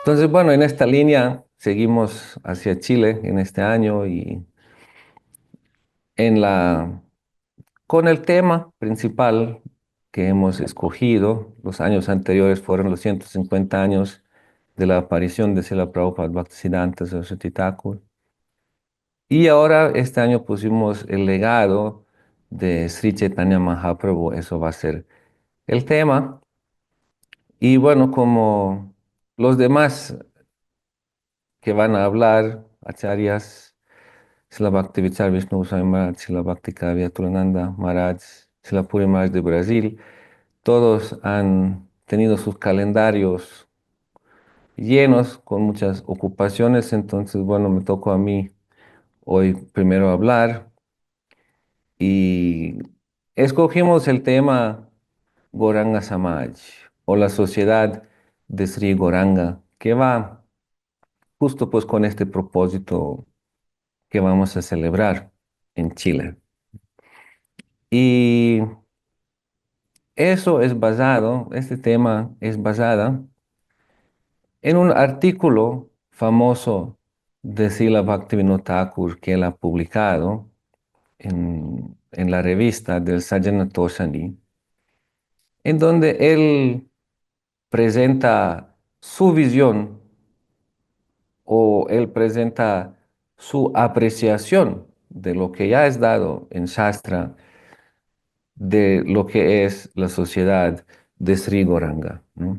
Entonces, bueno, en esta línea seguimos hacia Chile en este año y en con el tema principal que hemos escogido. Los años anteriores fueron los 150 años de la aparición de Srila Prabhupada Bhaktisiddhanta Saraswati Thakur. Y ahora este año pusimos el legado de Sri Chaitanya Mahaprabhu. Eso va a ser el tema. Y bueno, como los demás que van a hablar, acharyas, Srila Bhaktivedanta Vishnu Goswami Maharaj, Srila Bhakti Kavya Tulananda Maharaj, Srila Puri Maharaj de Brasil, todos han tenido sus calendarios llenos con muchas ocupaciones. Entonces, bueno, me tocó a mí hoy primero hablar y escogimos el tema Goranga Samaj o la sociedad de Sri Goranga, que va justo pues con este propósito que vamos a celebrar en Chile. Y este tema es basada en un artículo famoso de Srila Bhaktivinoda Thakur que él ha publicado en la revista del Sajjana Toshani, en donde él presenta su visión o él presenta su apreciación de lo que ya es dado en Shastra, de lo que es la sociedad de Sri Goranga, ¿no?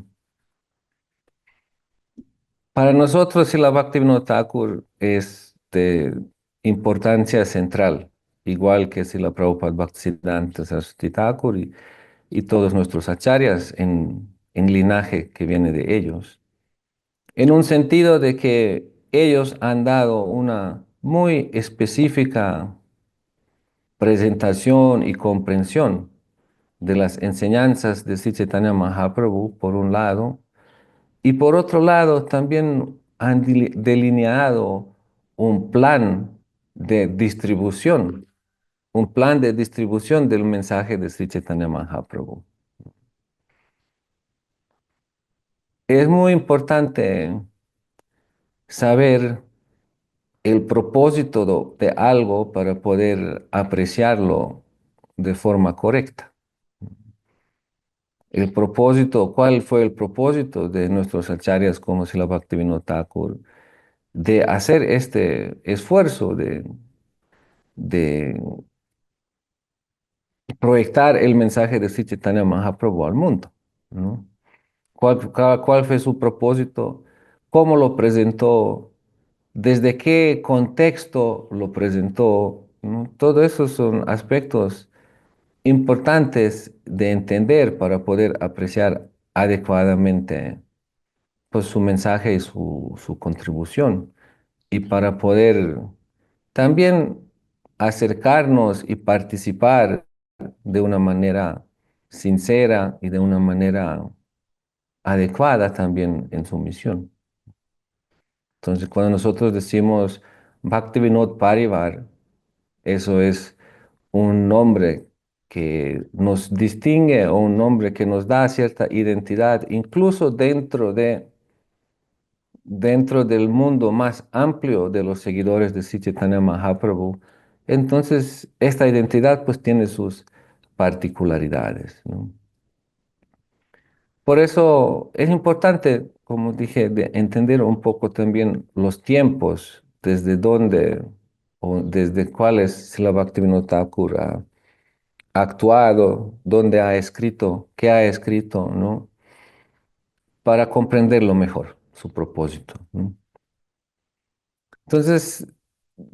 Para nosotros, Srila Bhaktivinoda Thakur es de importancia central, igual que Srila Prabhupada Bhaktisiddhanta Saraswati Thakur y todos nuestros acharyas en linaje que viene de ellos, en un sentido de que ellos han dado una muy específica presentación y comprensión de las enseñanzas de Sri Chaitanya Mahaprabhu, por un lado, y por otro lado también han delineado un plan de distribución, un plan de distribución del mensaje de Sri Chaitanya Mahaprabhu. Es muy importante saber el propósito de algo para poder apreciarlo de forma correcta. El propósito, ¿cuál fue el propósito de nuestros acharyas como Srila Bhaktivinoda Thakur de hacer este esfuerzo de proyectar el mensaje de Sri Chaitanya Mahaprabhu al mundo, ¿no? ¿Cuál fue su propósito? ¿Cómo lo presentó? ¿Desde qué contexto lo presentó? ¿No? Todo eso son aspectos importantes de entender para poder apreciar adecuadamente pues, su mensaje y su contribución. Y para poder también acercarnos y participar de una manera sincera y de una manera adecuada también en su misión. Entonces, cuando nosotros decimos Bhaktivinoda Parivar, eso es un nombre que nos distingue o un nombre que nos da cierta identidad, incluso dentro del mundo más amplio de los seguidores de Sri Chaitanya Mahaprabhu. Entonces, esta identidad pues tiene sus particularidades, ¿no? Por eso es importante, como dije, de entender un poco también los tiempos, desde dónde o desde cuáles Srila Bhaktivinoda Thakur ha actuado, dónde ha escrito, qué ha escrito, ¿no? Para comprenderlo mejor, su propósito, ¿no? Entonces,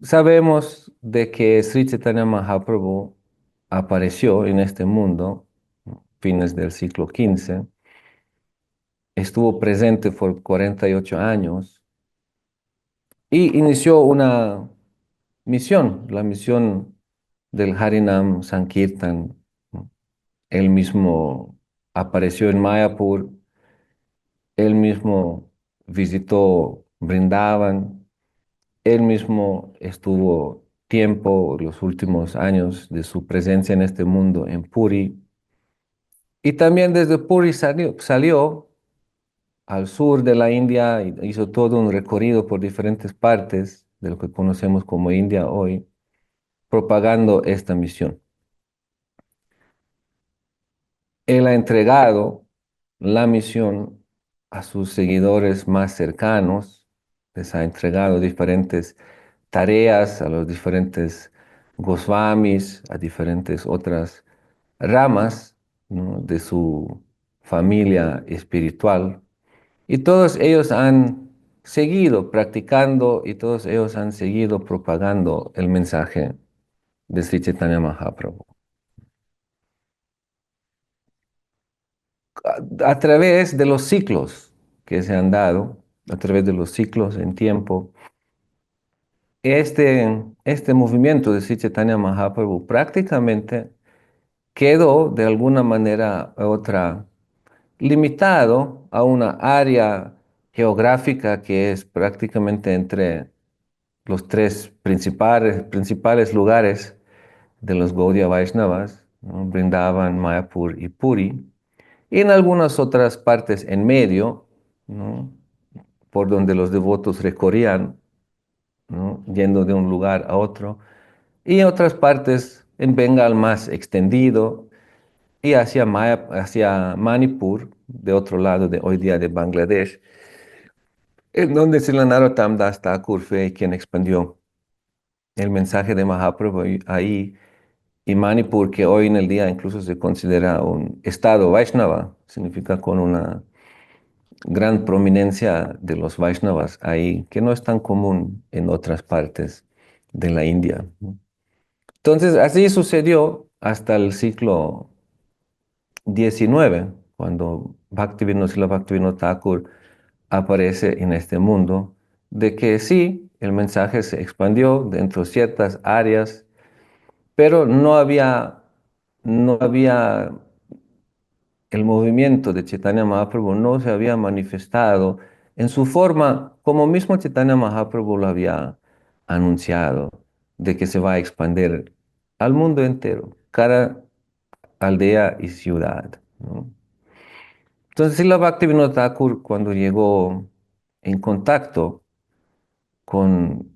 sabemos de que Sri Chaitanya Mahaprabhu apareció en este mundo, fines del siglo XV, estuvo presente por 48 años y inició una misión, la misión del Harinam Sankirtan, ¿no? Él mismo apareció en Mayapur, él mismo visitó Brindavan, él mismo estuvo tiempo, los últimos años de su presencia en este mundo en Puri. Y también desde Puri salió al sur de la India, hizo todo un recorrido por diferentes partes de lo que conocemos como India hoy, propagando esta misión. Él ha entregado la misión a sus seguidores más cercanos, les ha entregado diferentes tareas a los diferentes Goswamis, a diferentes otras ramas, ¿no?, de su familia espiritual. Y todos ellos han seguido practicando y todos ellos han seguido propagando el mensaje de Sri Chaitanya Mahaprabhu. A través de los ciclos que se han dado, a través de los ciclos en tiempo, este movimiento de Sri Chaitanya Mahaprabhu prácticamente quedó de alguna manera u otra limitado a una área geográfica que es prácticamente entre los tres principales lugares de los Gaudiya Vaishnavas, ¿no?, Brindavan, Mayapur y Puri, y en algunas otras partes en medio, ¿no?, por donde los devotos recorrían, ¿no?, yendo de un lugar a otro, y en otras partes en Bengal más extendido, y hacia Manipur, de otro lado de hoy día de Bangladesh, en donde Srila Narottam Das Thakur fue quien expandió el mensaje de Mahaprabhu ahí, y Manipur, que hoy en el día incluso se considera un estado Vaishnava, significa con una gran prominencia de los Vaishnavas ahí, que no es tan común en otras partes de la India. Entonces, así sucedió hasta el siglo XIX, cuando Srila Bhaktivinoda Thakur aparece en este mundo, de que sí, el mensaje se expandió dentro de ciertas áreas, pero no había el movimiento de Chaitanya Mahaprabhu no se había manifestado en su forma como mismo Chaitanya Mahaprabhu lo había anunciado, de que se va a expandir al mundo entero, cada aldea y ciudad, ¿no? Entonces, Srila Bhaktivinoda Thakur, cuando llegó en contacto con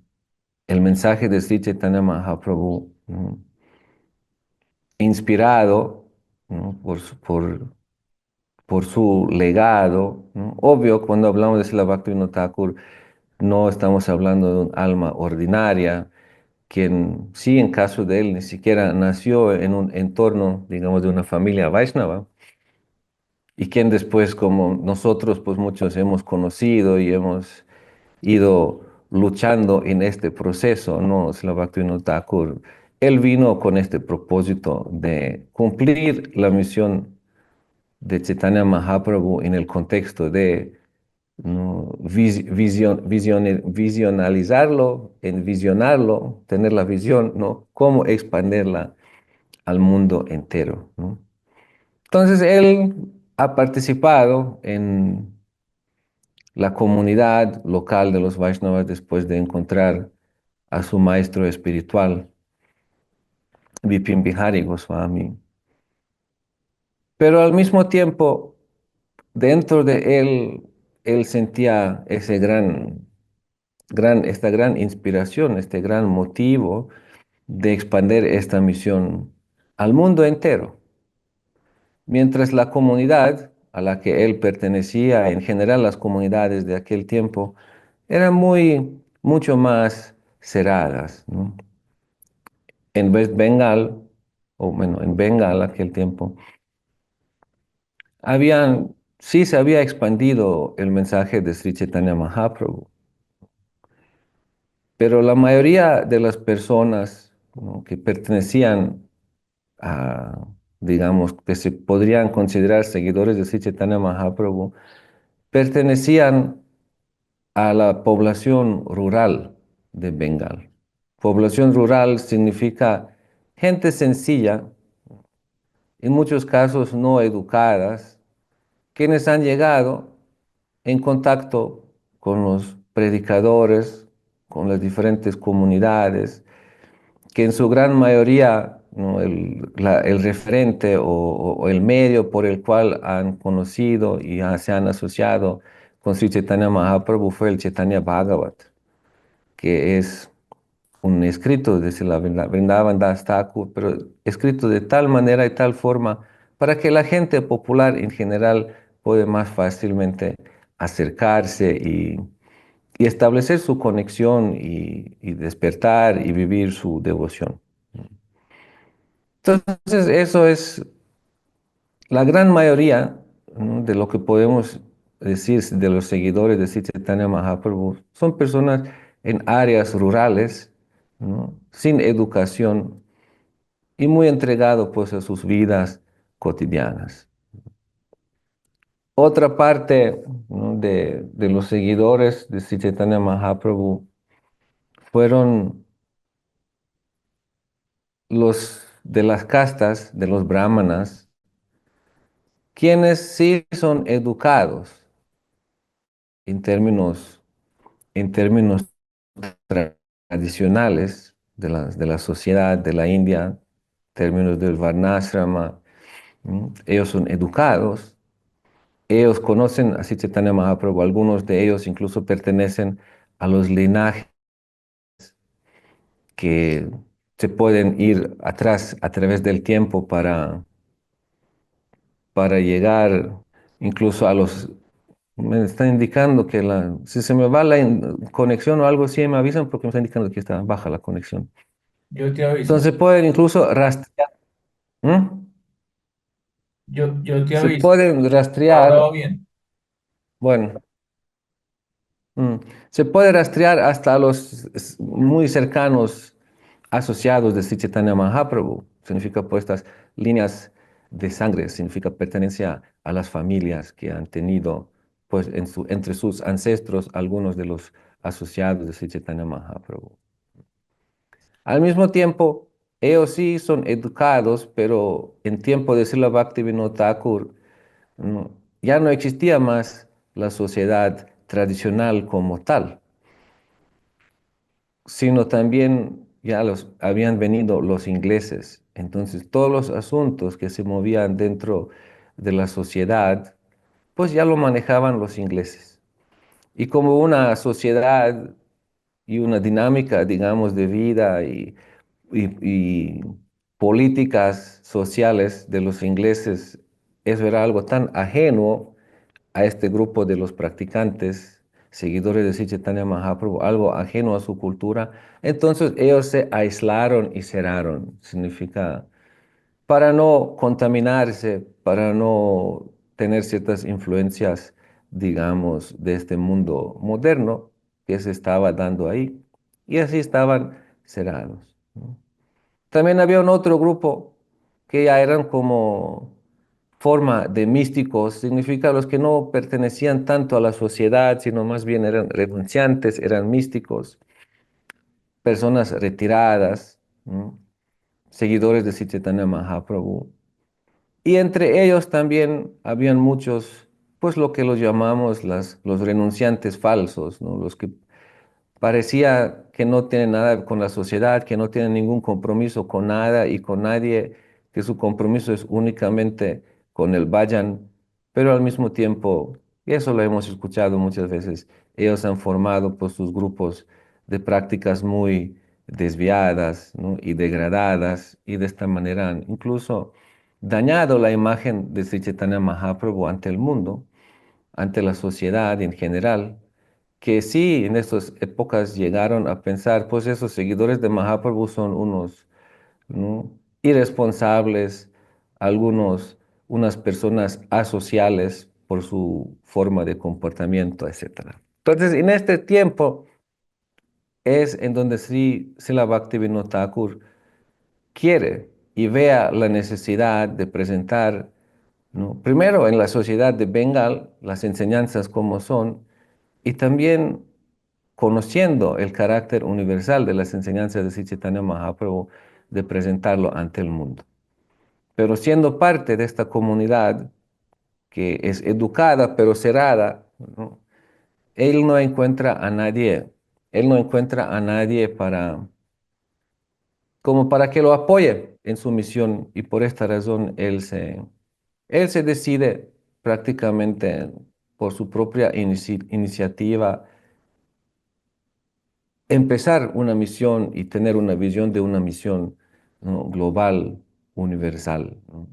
el mensaje de Sri Chaitanya Mahaprabhu, ¿no?, inspirado, ¿no?, por su legado, ¿no? Obvio, cuando hablamos de Srila Bhaktivinoda Thakur, no estamos hablando de un alma ordinaria, quien sí, en caso de él, ni siquiera nació en un entorno, digamos, de una familia Vaishnava, y quien después, como nosotros, pues muchos hemos conocido y hemos ido luchando en este proceso, ¿no? Srila Bhaktivinoda Thakur, él vino con este propósito de cumplir la misión de Chaitanya Mahaprabhu en el contexto de, ¿no?, visionalizarlo, envisionarlo, tener la visión, ¿no?, cómo expandirla al mundo entero, ¿no? Entonces él ha participado en la comunidad local de los Vaishnavas después de encontrar a su maestro espiritual, Vipin Bihari Goswami. Pero al mismo tiempo, dentro de él sentía esta gran inspiración, este gran motivo de expandir esta misión al mundo entero. Mientras la comunidad a la que él pertenecía, en general las comunidades de aquel tiempo, eran mucho más cerradas, ¿no? En West Bengal, o bueno, en Bengal aquel tiempo, sí se había expandido el mensaje de Sri Chaitanya Mahaprabhu, pero la mayoría de las personas, ¿no?, que pertenecían a, digamos, que se podrían considerar seguidores de Sri Chaitanya Mahaprabhu, pertenecían a la población rural de Bengal. Población rural significa gente sencilla, en muchos casos no educadas, quienes han llegado en contacto con los predicadores, con las diferentes comunidades, que en su gran mayoría, ¿no?, el referente o el medio por el cual han conocido y se han asociado con Sri Chaitanya Mahaprabhu fue el Chaitanya Bhagavat, que es un escrito de Srila Vrindavan Das Thakur, pero escrito de tal manera y tal forma para que la gente popular en general pueda más fácilmente acercarse y establecer su conexión y despertar y vivir su devoción. Entonces, eso es la gran mayoría, ¿no?, de lo que podemos decir de los seguidores de Sri Chaitanya Mahaprabhu. Son personas en áreas rurales, ¿no?, sin educación y muy entregados pues a sus vidas cotidianas. Otra parte, ¿no?, de los seguidores de Sri Chaitanya Mahaprabhu fueron los de las castas, de los brahmanas, quienes sí son educados en términos tradicionales de la sociedad de la India, términos del Varnasrama. Ellos son educados, ellos conocen a Sri Chaitanya Mahaprabhu, algunos de ellos incluso pertenecen a los linajes que se pueden ir atrás a través del tiempo para llegar incluso a los... Me está indicando que si se me va la conexión o algo así, me avisan porque me está indicando que está baja la conexión. Yo te aviso. Entonces pueden incluso rastrear. ¿Mm? Yo te Se aviso. pueden Ahora rastrear, va bien. bueno, mm, se puede rastrear hasta los muy cercanos asociados de Sri Chaitanya Mahaprabhu. Significa pues estas líneas de sangre, significa pertenencia a las familias que han tenido pues entre sus ancestros algunos de los asociados de Sri Chaitanya Mahaprabhu. Al mismo tiempo, ellos sí son educados, pero en tiempo de Srila Bhaktivinoda Thakur, no, ya no existía más la sociedad tradicional como tal, sino también ya habían venido los ingleses. Entonces, todos los asuntos que se movían dentro de la sociedad, pues ya lo manejaban los ingleses. Y como una sociedad y una dinámica, digamos, de vida y políticas sociales de los ingleses, eso era algo tan ajeno a este grupo de los practicantes, seguidores de Sri Chaitanya Mahaprabhu, algo ajeno a su cultura. Entonces ellos se aislaron y cerraron. Significa para no contaminarse, para no tener ciertas influencias, digamos, de este mundo moderno que se estaba dando ahí. Y así estaban cerrados, ¿no? También había un otro grupo que ya eran como forma de místicos, significa los que no pertenecían tanto a la sociedad, sino más bien eran renunciantes, eran místicos, personas retiradas, ¿no?, seguidores de Sri Chaitanya Mahaprabhu. Y entre ellos también habían muchos, pues lo que los llamamos los renunciantes falsos, ¿no?, los que parecía que no tienen nada con la sociedad, que no tienen ningún compromiso con nada y con nadie, que su compromiso es únicamente con el Vayan, pero al mismo tiempo, y eso lo hemos escuchado muchas veces, ellos han formado pues sus grupos de prácticas muy desviadas, ¿no?, y degradadas, y de esta manera han incluso dañado la imagen de Sri Chaitanya Mahaprabhu ante el mundo, ante la sociedad en general, que sí, en estas épocas llegaron a pensar, pues esos seguidores de Mahaprabhu son unos, ¿no?, irresponsables, algunos, unas personas asociales por su forma de comportamiento, etcétera. Entonces, en este tiempo es en donde Sri Srila Bhaktivinoda Thakur quiere y vea la necesidad de presentar, ¿no?, primero en la sociedad de Bengal las enseñanzas como son y también conociendo el carácter universal de las enseñanzas de Sri Chaitanya Mahaprabhu, de presentarlo ante el mundo. Pero siendo parte de esta comunidad que es educada pero cerrada, ¿no?, él no encuentra a nadie, él no encuentra a nadie como para que lo apoye en su misión y por esta razón él se decide prácticamente por su propia iniciativa, empezar una misión y tener una visión de una misión, ¿no?, global, universal, ¿no?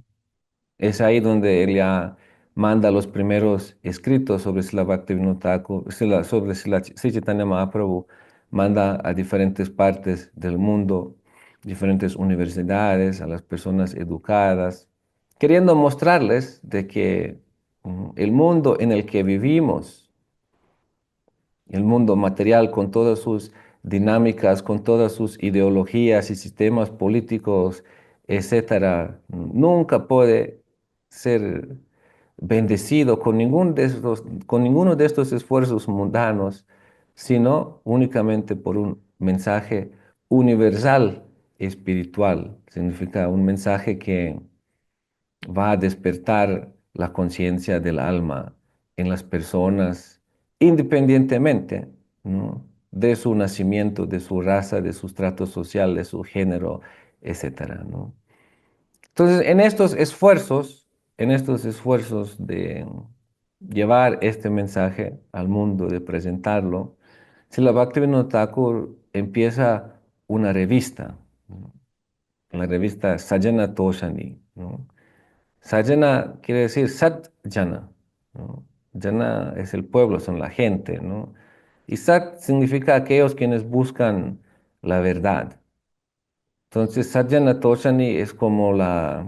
Es ahí donde él ya manda los primeros escritos sobre Srila Bhaktivinoda Thakur, sobre Sri Chaitanya Mahaprabhu, manda a diferentes partes del mundo, diferentes universidades, a las personas educadas, queriendo mostrarles de que el mundo en el que vivimos, el mundo material con todas sus dinámicas, con todas sus ideologías y sistemas políticos, etcétera, nunca puede ser bendecido con ninguno de estos esfuerzos mundanos, sino únicamente por un mensaje universal espiritual. Significa un mensaje que va a despertar la conciencia del alma en las personas, independientemente, ¿no?, de su nacimiento, de su raza, de su estrato social, de su género, etcétera, ¿no? Entonces, en estos esfuerzos de llevar este mensaje al mundo, de presentarlo, Srila Bhaktivinoda Thakur empieza una revista, ¿no?, la revista Sajjana Toshani, ¿no? Sajjana quiere decir Sat Jana, ¿no? Jana es el pueblo, son la gente, ¿no? Y Sat significa aquellos quienes buscan la verdad. Entonces, Sajjana Toshani es como la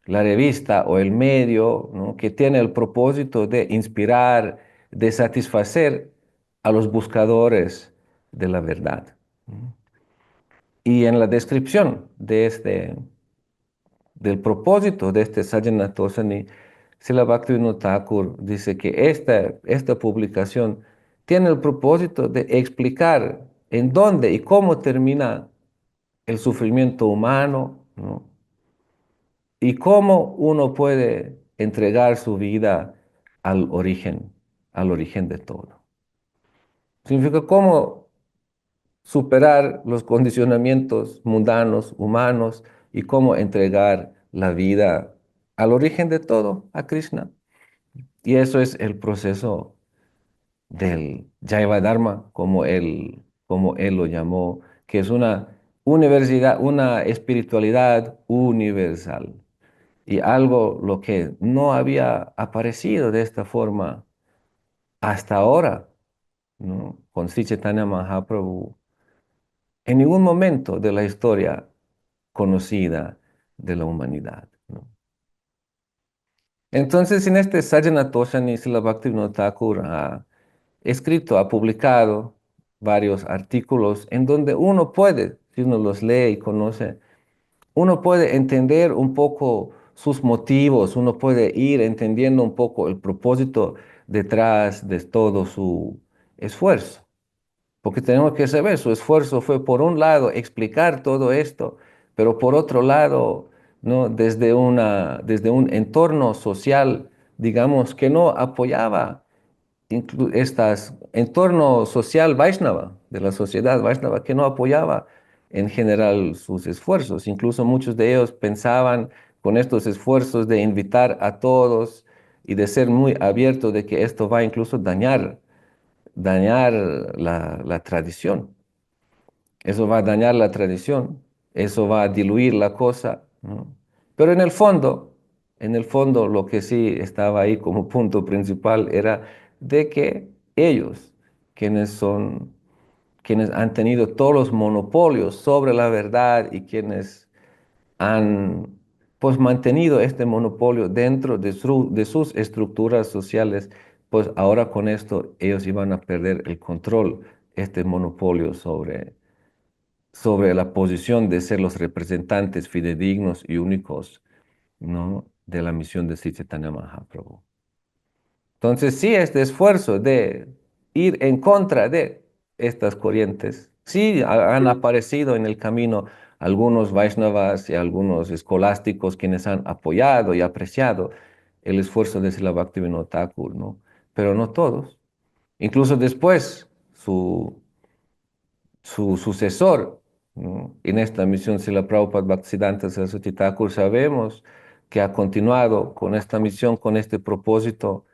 revista o el medio, ¿no?, que tiene el propósito de inspirar, de satisfacer a los buscadores de la verdad, ¿no? Y en la descripción del propósito de este Sajjana Tosani, Srila Bhaktivinoda Thakur dice que esta publicación tiene el propósito de explicar en dónde y cómo termina el sufrimiento humano, ¿no?, y cómo uno puede entregar su vida al origen de todo. Significa cómo superar los condicionamientos mundanos, humanos, y cómo entregar la vida al origen de todo, a Krishna. Y eso es el proceso del Jaiva Dharma, como él lo llamó, que es una universidad, una espiritualidad universal. Y algo lo que no había aparecido de esta forma hasta ahora, ¿no?, con Sri Chaitanya Mahaprabhu, en ningún momento de la historia conocida de la humanidad, ¿no? Entonces, en este Sajjana Toshani, Srila Bhaktivinoda Thakur ha escrito, ha publicado varios artículos en donde uno puede, si uno los lee y conoce, uno puede entender un poco sus motivos, uno puede ir entendiendo un poco el propósito detrás de todo su esfuerzo. Porque tenemos que saber, su esfuerzo fue por un lado explicar todo esto, pero por otro lado, ¿no?, desde un entorno social, digamos, que no apoyaba entorno social Vaishnava, de la sociedad Vaishnava, que no apoyaba en general sus esfuerzos. Incluso muchos de ellos pensaban con estos esfuerzos de invitar a todos y de ser muy abiertos de que esto va incluso dañar la tradición. Eso va a dañar la tradición, eso va a diluir la cosa, ¿no? Pero en el fondo lo que sí estaba ahí como punto principal era de que ellos, quienes han tenido todos los monopolios sobre la verdad y quienes han pues mantenido este monopolio dentro de sus estructuras sociales, pues ahora con esto ellos iban a perder el control, este monopolio sobre la posición de ser los representantes fidedignos y únicos, ¿no?, de la misión de Sri Chaitanya Mahaprabhu. Entonces, sí, este esfuerzo de ir en contra de estas corrientes, sí han aparecido en el camino algunos Vaishnavas y algunos escolásticos quienes han apoyado y apreciado el esfuerzo de Srila Bhaktivinoda Thakur, ¿no? Pero no todos. Incluso después, su sucesor, ¿no?, en esta misión, Srila Prabhupada Bhaktisiddhanta Saraswati Thakur, sabemos que ha continuado con esta misión, con este propósito,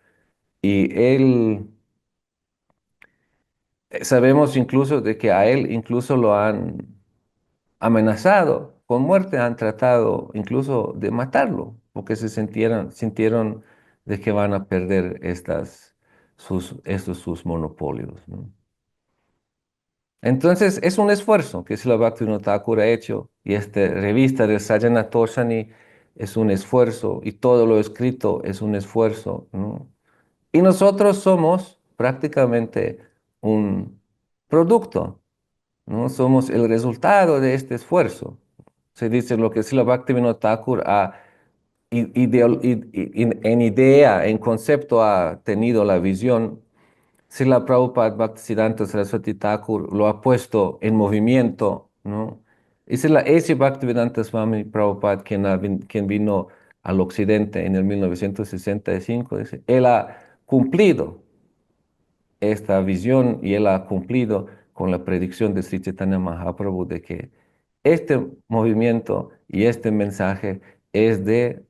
Y él, sabemos incluso de que a él incluso lo han amenazado con muerte, han tratado incluso de matarlo, porque sintieron de que van a perder estos sus monopolios, ¿no? Entonces, es un esfuerzo que Srila Bhaktivinoda Thakur ha hecho, y esta revista del Sajjana Toshani es un esfuerzo, y todo lo escrito es un esfuerzo, ¿no? Y nosotros somos prácticamente un producto, ¿no? Somos el resultado de este esfuerzo. Se dice lo que Srila Bhaktivinoda Thakur en idea, en concepto ha tenido la visión. Srila Prabhupada Bhaktisiddhanta Saraswati Thakur lo ha puesto en movimiento, ¿no? Y Srila A.C. Bhaktivedanta Swami Prabhupada, quien vino al occidente en el 1965, dice, él ha cumplido esta visión y él ha cumplido con la predicción de Sri Chaitanya Mahaprabhu de que este movimiento y este mensaje es de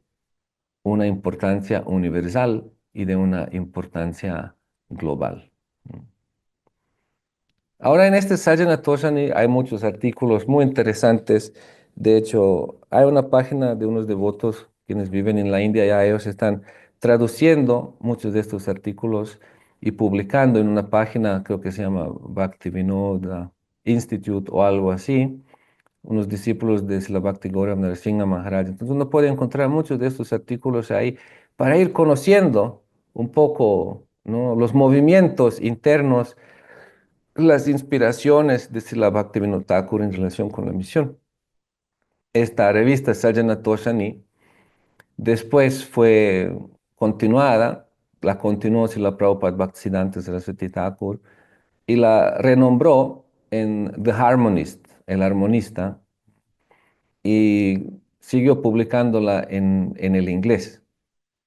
una importancia universal y de una importancia global. Ahora en este Sajjana Toshani hay muchos artículos muy interesantes. De hecho, hay una página de unos devotos quienes viven en la India, ya ellos están traduciendo muchos de estos artículos y publicando en una página, creo que se llama Bhaktivinoda Institute o algo así, unos discípulos de Srila Bhakti Gaura Narasimha Maharaj. Entonces uno puede encontrar muchos de estos artículos ahí para ir conociendo un poco, ¿no?, los movimientos internos, las inspiraciones de Srila Bhaktivinoda Thakur en relación con la misión. Esta revista Sajjana Toshani después fue continuada, la continuó Srila Prabhupada Bhaktisiddhanta Saraswati Thakur y la renombró en The Harmonist, el armonista, y siguió publicándola en el inglés,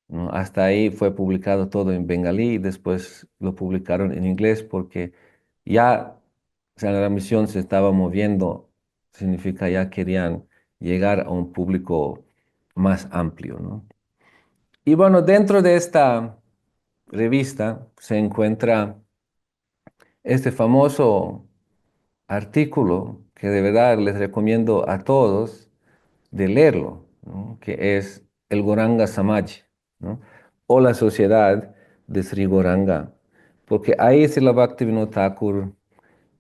¿no? Hasta ahí fue publicado todo en bengalí y después lo publicaron en inglés porque ya, o sea, la misión se estaba moviendo, significa ya querían llegar a un público más amplio, ¿no? Y bueno, dentro de esta revista se encuentra este famoso artículo que de verdad les recomiendo a todos de leerlo, ¿no?, que es el Goranga Samaj, ¿no?, o la sociedad de Sri Goranga, porque ahí Srila Bhaktivinoda Thakur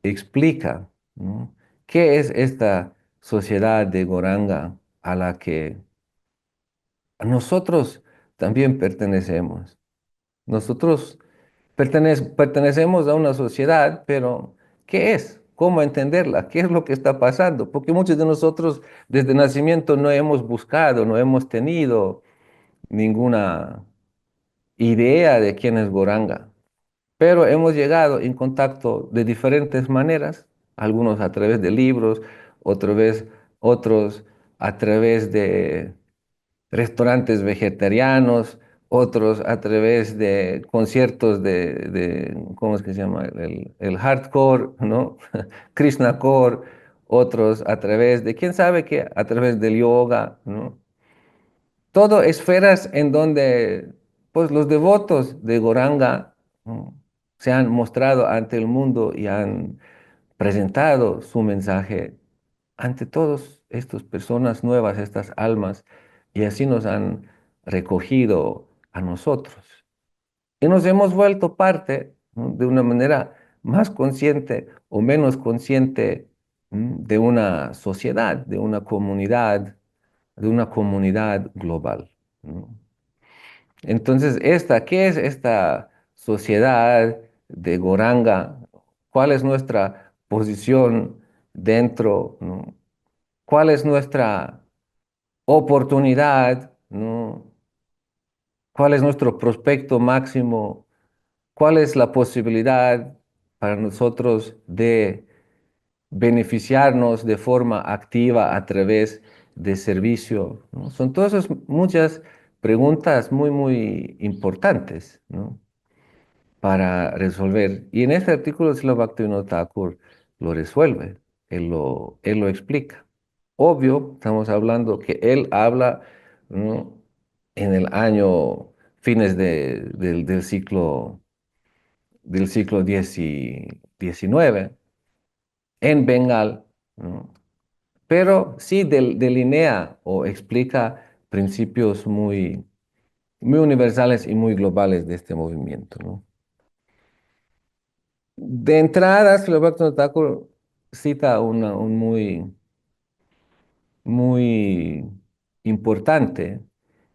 explica, ¿no?, qué es esta sociedad de Goranga a la que nosotros también pertenecemos. Nosotros pertenecemos a una sociedad, pero ¿qué es? ¿Cómo entenderla? ¿Qué es lo que está pasando? Porque muchos de nosotros desde nacimiento no hemos buscado, no hemos tenido ninguna idea de quién es Goranga, pero hemos llegado en contacto de diferentes maneras, algunos a través de libros, otros a través de restaurantes vegetarianos, otros a través de conciertos ¿cómo es que se llama? El hardcore, ¿no? Krishnacore, otros a través de, quién sabe qué, a través del yoga, ¿no? Todo esferas en donde, pues, los devotos de Goranga, ¿no?, se han mostrado ante el mundo y han presentado su mensaje ante todas estas personas nuevas, estas almas, y así nos han recogido a nosotros. Y nos hemos vuelto parte, ¿no?, de una manera más consciente o menos consciente, de una sociedad, de una comunidad global, ¿no? Entonces, ¿qué es esta sociedad de Goranga? ¿Cuál es nuestra posición dentro, ¿no? ¿Cuál es nuestra oportunidad, ¿no? ¿Cuál es nuestro prospecto máximo? ¿Cuál es la posibilidad para nosotros de beneficiarnos de forma activa a través de servicio, ¿no? Son todas esas muchas preguntas muy, muy importantes, ¿no?, para resolver. Y en este artículo Srila Bhaktivinoda Thakur lo resuelve, él lo explica. Obvio, estamos hablando que él habla, ¿no?, en el año fines del siglo XIX en Bengal, ¿no? Pero sí delinea o explica principios muy universales y muy globales de este movimiento, ¿no? De entrada, Srila Bhaktivinoda Thakur cita un muy importante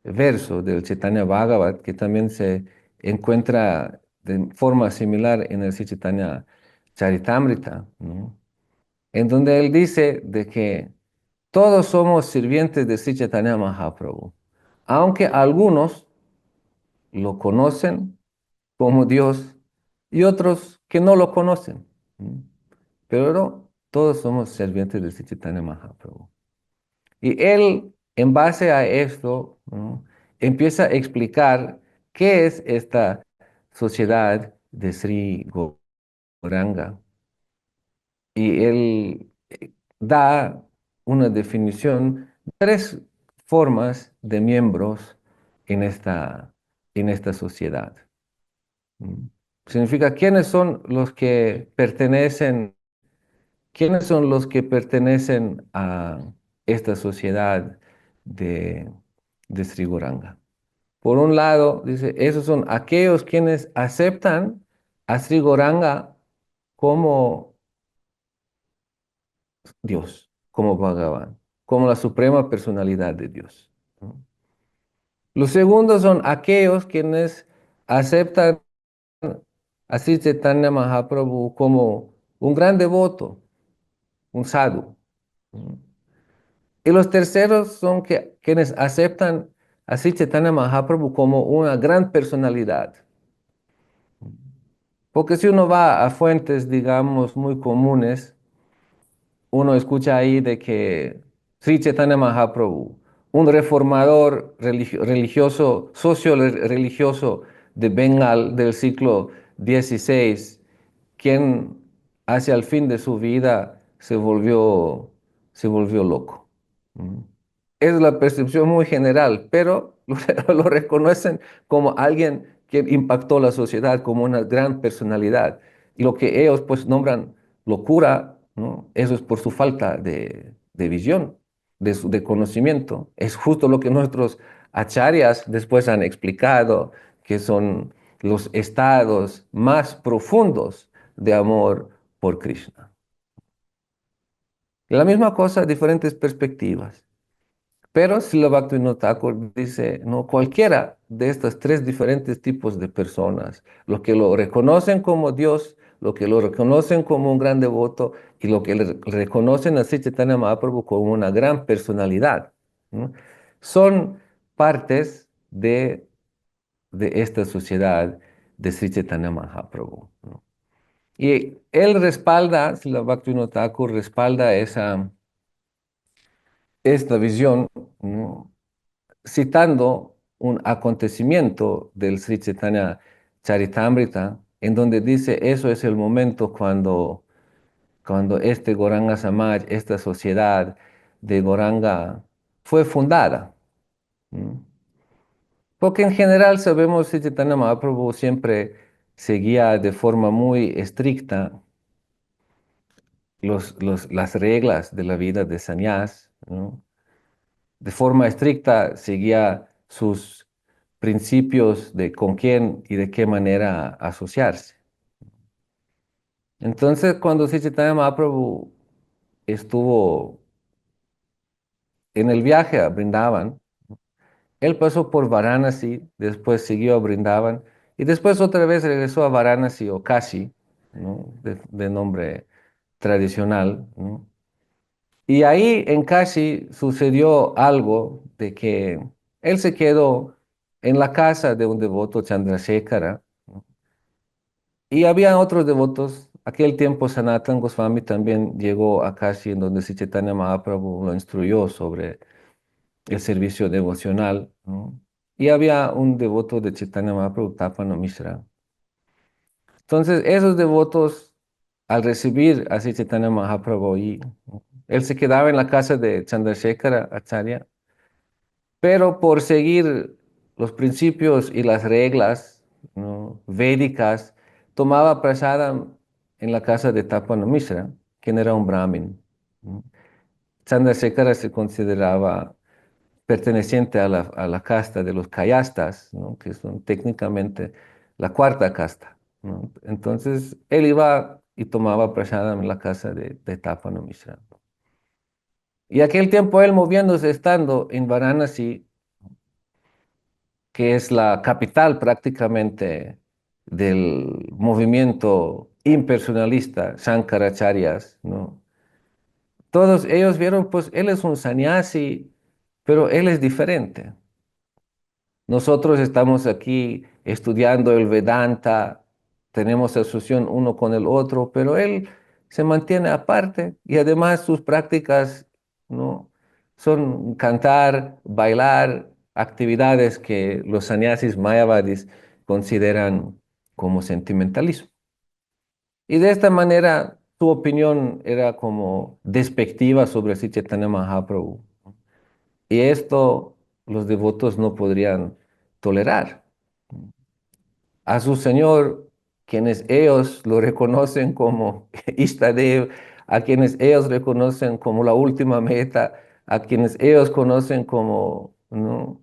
verso del Chaitanya Bhagavat que también se encuentra de forma similar en el Sri Chaitanya Charitamrita, ¿no? En donde él dice de que todos somos sirvientes de Sri Chaitanya Mahaprabhu, aunque algunos lo conocen como Dios y otros que no lo conocen, ¿no? Pero todos somos sirvientes de Sri Chaitanya Mahaprabhu. Y él, en base a esto, ¿no?, empieza a explicar qué es esta sociedad de Sri Gauranga. Y él da una definición, tres formas de miembros en esta sociedad. ¿Mm? Significa quiénes son los que pertenecen a esta sociedad de, de Sri Gauranga. Por un lado, dice, esos son aquellos quienes aceptan a Sri Gauranga como Dios, como Bhagavan, como la suprema personalidad de Dios, ¿no? Los segundos son aquellos quienes aceptan a Sri Chaitanya Mahaprabhu como un gran devoto, un sadhu, ¿no? Y los terceros son quienes aceptan a Sri Chaitanya Mahaprabhu como una gran personalidad. Porque si uno va a fuentes, digamos, muy comunes, uno escucha ahí de que Sri Chaitanya Mahaprabhu, un reformador religioso, socio-religioso de Bengal del siglo XVI, quien hacia el fin de su vida se volvió loco. ¿Mm? Es la percepción muy general, pero lo reconocen como alguien que impactó la sociedad, como una gran personalidad. Y lo que ellos pues nombran locura, ¿no? Eso es por su falta de visión, de conocimiento. Es justo lo que nuestros acharyas después han explicado, que son los estados más profundos de amor por Krishna. La misma cosa, diferentes perspectivas. Pero Srila Bhaktivinoda Thakur dice, no, cualquiera de estos tres diferentes tipos de personas, los que lo reconocen como Dios, los que lo reconocen como un gran devoto y los que le reconocen a Sri Chaitanya Mahaprabhu como una gran personalidad, ¿no?, son partes de esta sociedad de Sri Chaitanya Mahaprabhu, ¿no? Y él respalda, Srila Bhaktivinoda Thakur respalda esta visión, ¿no?, citando un acontecimiento del Sri Chaitanya Charitamrita, en donde dice, eso es el momento cuando este Gauranga Samaj, esta sociedad de Gauranga, fue fundada, ¿no? Porque en general sabemos que Sri Chaitanya Mahaprabhu siempre seguía de forma muy estricta las reglas de la vida de sannyas, ¿no? De forma estricta seguía sus principios de con quién y de qué manera asociarse. Entonces, cuando Sri Chaitanya Mahaprabhu estuvo en el viaje a Brindavan, él pasó por Varanasi, después siguió a Brindavan y después otra vez regresó a Varanasi o Kashi, ¿no?, de nombre tradicional, ¿no? Y ahí en Kashi sucedió algo de que él se quedó en la casa de un devoto Chandrasekhara, ¿no? Y había otros devotos. Aquel tiempo Sanatan Goswami también llegó a Kashi, en donde Sri Chaitanya Mahaprabhu lo instruyó sobre el servicio devocional, ¿no? Y había un devoto de Chaitanya Mahaprabhu, Tapano Mishra. Entonces, esos devotos, al recibir a Sri Chaitanya Mahaprabhu, él se quedaba en la casa de Chandrasekhara Acharya, pero por seguir los principios y las reglas, ¿no?, védicas, tomaba prasada en la casa de Tapana Mishra, quien era un brahmin, ¿no? Chandrasekhara se consideraba perteneciente a la casta de los kayastas, ¿no?, que son técnicamente la cuarta casta, ¿no? Entonces, él iba y tomaba prasada en la casa de Tapana Mishra. Y aquel tiempo él moviéndose, estando en Varanasi, que es la capital prácticamente del movimiento impersonalista, Shankaracharyas, ¿no? Todos ellos vieron, pues él es un sannyasi, pero él es diferente. Nosotros estamos aquí estudiando el Vedanta, tenemos asociación uno con el otro, pero él se mantiene aparte y además sus prácticas, ¿no?, son cantar, bailar, actividades que los sannyasis mayavadis consideran como sentimentalismo. Y de esta manera su opinión era como despectiva sobre Sri Chaitanya Mahaprabhu. Y esto los devotos no podrían tolerar. A su Señor, quienes ellos lo reconocen como Ishtadev, a quienes ellos reconocen como la última meta, a quienes ellos conocen como, ¿no?,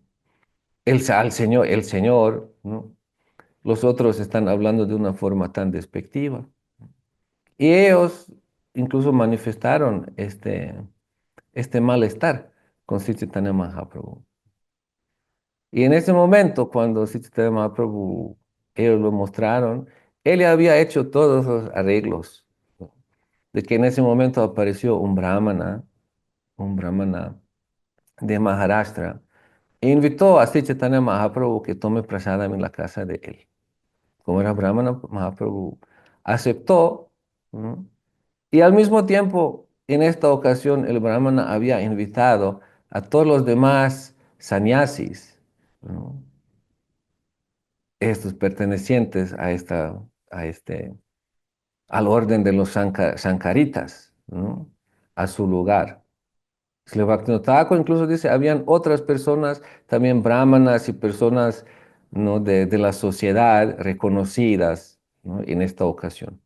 al Señor, el Señor, ¿no? Los otros están hablando de una forma tan despectiva. Y ellos incluso manifestaron este malestar con Sri Chaitanya Mahaprabhu. Y en ese momento, cuando Sri Chaitanya Mahaprabhu, ellos lo mostraron, él ya había hecho todos los arreglos, ¿no?, de que en ese momento apareció un brahmana de Maharashtra, e invitó a Sri Chaitanya Mahaprabhu que tome prasadam en la casa de él. Como era brahmana, Mahaprabhu aceptó, ¿no? Y al mismo tiempo, en esta ocasión, el brahmana había invitado a todos los demás sannyasis, ¿no?, estos pertenecientes a este, al orden de los sankaritas, ¿no?, a su lugar. Srila Bhaktivinoda Thakur incluso dice, habían otras personas, también brahmanas y personas, ¿no?, de la sociedad reconocidas, ¿no?, en esta ocasión.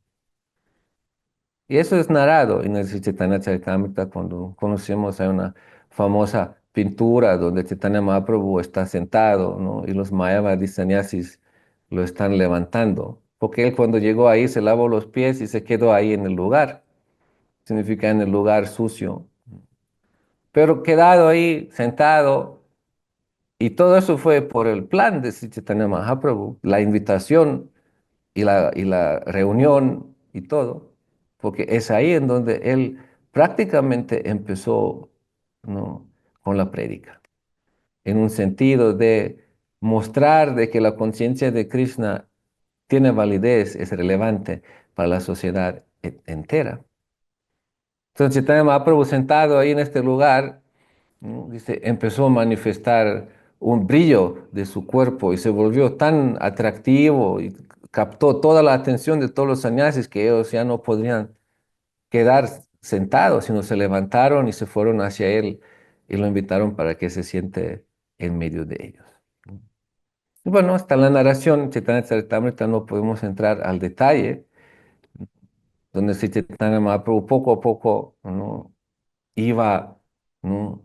Y eso es narrado en el Sri Chaitanya Charitamrita cuando conocemos, hay una famosa pintura donde Chaitanya Mahaprabhu está sentado, ¿no?, y los Mayavadis sannyasis lo están levantando. Porque él cuando llegó ahí se lavó los pies y se quedó ahí en el lugar. Significa en el lugar sucio. Pero quedado ahí, sentado, y todo eso fue por el plan de Sri Chaitanya Mahaprabhu, la invitación y la reunión y todo, porque es ahí en donde él prácticamente empezó, ¿no?, con la prédica, en un sentido de mostrar de que la conciencia de Krishna tiene validez, es relevante para la sociedad entera. Entonces, Chaitanya Mahaprabhu sentado ahí en este lugar, ¿no?, dice, empezó a manifestar un brillo de su cuerpo y se volvió tan atractivo y captó toda la atención de todos los sannyasis que ellos ya no podrían quedar sentados, sino se levantaron y se fueron hacia él y lo invitaron para que se siente en medio de ellos. Y bueno, hasta la narración, Chaitanya Charitamrita, no podemos entrar al detalle, donde Sri Chaitanya Mahaprabhu poco a poco, ¿no?, iba, ¿no?,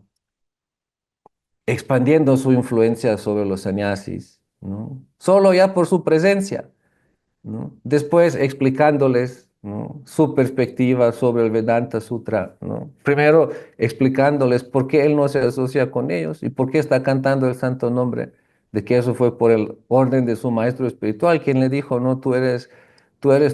expandiendo su influencia sobre los sannyasis, ¿no?, solo ya por su presencia, ¿no? Después explicándoles, ¿no?, su perspectiva sobre el Vedanta Sutra, ¿no? Primero explicándoles por qué él no se asocia con ellos y por qué está cantando el santo nombre, de que eso fue por el orden de su maestro espiritual, quien le dijo, no, tú eres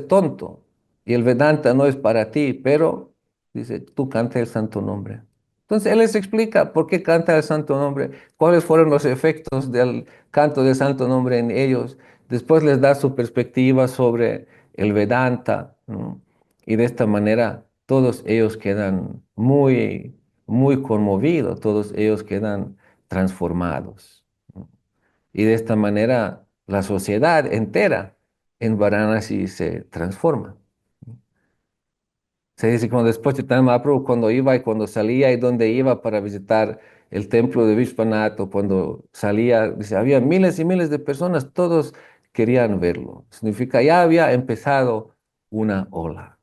tonto y el Vedanta no es para ti, pero dice, tú canta el santo nombre. Entonces él les explica por qué canta el santo nombre, cuáles fueron los efectos del canto del santo nombre en ellos. Después les da su perspectiva sobre el Vedanta, ¿no? Y de esta manera todos ellos quedan muy, muy conmovidos, todos ellos quedan transformados, ¿no? Y de esta manera la sociedad entera en Varanasi se transforma. Se dice como después Chaitanya Mahaprabhu cuando iba y cuando salía y donde iba para visitar el templo de Vishwanath o cuando salía, dice, había miles y miles de personas, todos querían verlo. Significa, ya había empezado una ola.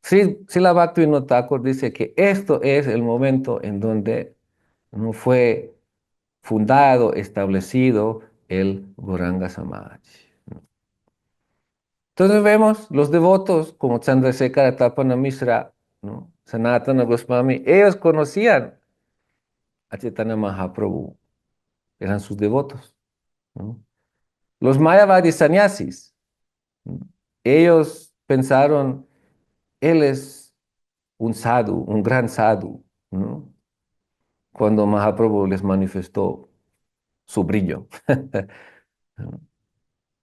Sí, Srila Bhaktivinoda Thakur dice que esto es el momento en donde no fue fundado, establecido el Gauranga Samaj. Entonces vemos los devotos como Chandrasekhara Tapana Mishra, ¿no? Sanatana Goswami, ellos conocían a Chaitanya Mahaprabhu, eran sus devotos, ¿no? Los Mayavadi sannyasis, ¿no? Ellos pensaron, él es un sadhu, un gran sadhu, ¿no? Cuando Mahaprabhu les manifestó su brillo.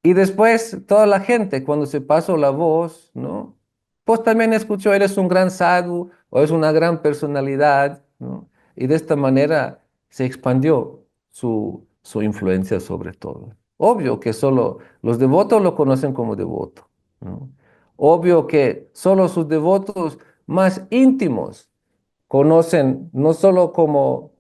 Y después toda la gente, cuando se pasó la voz, ¿no? Pues también escuchó, eres un gran sadhu o es una gran personalidad, ¿no? Y de esta manera se expandió su influencia sobre todo. Obvio que solo los devotos lo conocen como devoto, ¿no? Obvio que solo sus devotos más íntimos conocen no solo como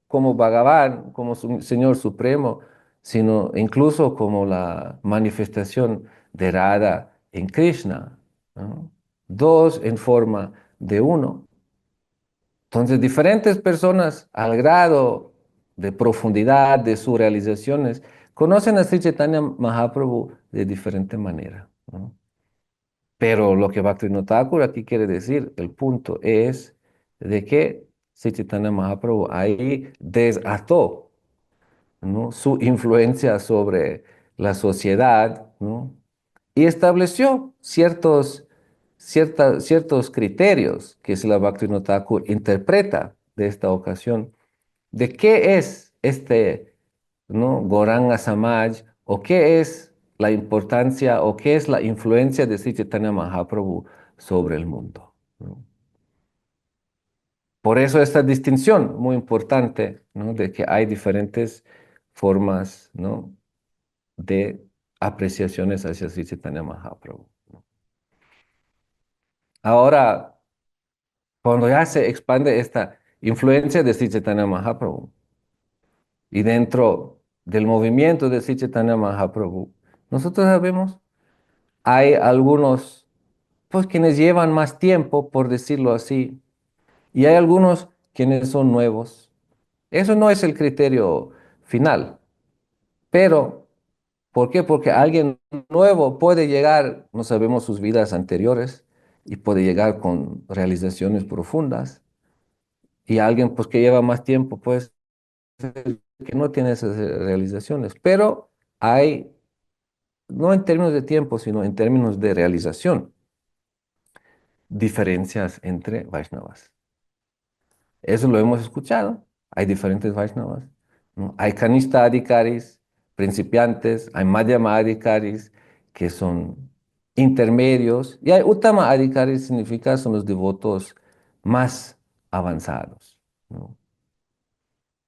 Bhagavan, como su Señor Supremo, sino incluso como la manifestación de Radha en Krishna, ¿no? Dos en forma de uno. Entonces, diferentes personas al grado de profundidad de sus realizaciones conocen a Sri Chaitanya Mahaprabhu de diferente manera, ¿no? Pero lo que Bhaktivinoda Thakur aquí quiere decir, el punto es de que Sri Chaitanya Mahaprabhu ahí desató, ¿no? Su influencia sobre la sociedad, ¿no? Y estableció ciertos criterios que Srila Bhaktivinoda Thakur interpreta de esta ocasión, de qué es este, ¿no? Gauranga Samaj, o qué es la importancia o qué es la influencia de Sri Chaitanya Mahaprabhu sobre el mundo, ¿no? Por eso esta distinción muy importante, ¿no? De que hay diferentes formas, ¿no? De apreciaciones hacia Sri Chaitanya Mahaprabhu, ¿no? Ahora, cuando ya se expande esta influencia de Sri Chaitanya Mahaprabhu y dentro del movimiento de Sri Chaitanya Mahaprabhu, nosotros sabemos, hay algunos, pues quienes llevan más tiempo, por decirlo así, y hay algunos quienes son nuevos. Eso no es el criterio final, pero ¿por qué? Porque alguien nuevo puede llegar, no sabemos sus vidas anteriores, y puede llegar con realizaciones profundas, y alguien pues que lleva más tiempo, pues que no tiene esas realizaciones, pero hay, no en términos de tiempo, sino en términos de realización, diferencias entre Vaishnavas. Eso lo hemos escuchado. Hay diferentes Vaishnavas, ¿no? Hay Kanishta Adhikaris, principiantes, hay Madhyama Adhikaris, que son intermedios, y hay Uttama Adhikaris, significa son los devotos más avanzados, ¿no?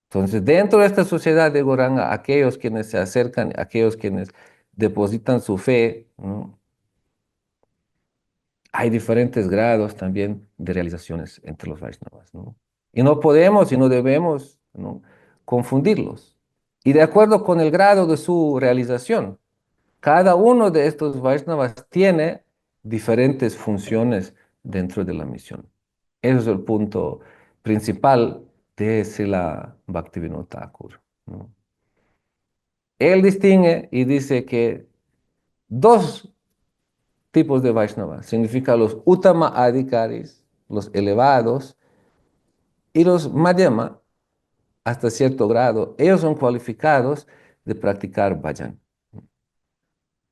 Entonces, dentro de esta sociedad de Goranga, aquellos quienes se acercan, aquellos quienes depositan su fe, ¿no? Hay diferentes grados también de realizaciones entre los Vaishnavas, ¿no? Y no podemos y no debemos, ¿no? Confundirlos. Y de acuerdo con el grado de su realización, cada uno de estos Vaishnavas tiene diferentes funciones dentro de la misión. Ese es el punto principal de Srila Bhaktivinoda Thakur, ¿no? Él distingue y dice que dos tipos de Vaishnava. Significa los Uttama Adhikaris, los elevados, y los Madhyama, hasta cierto grado. Ellos son cualificados de practicar Bhajan.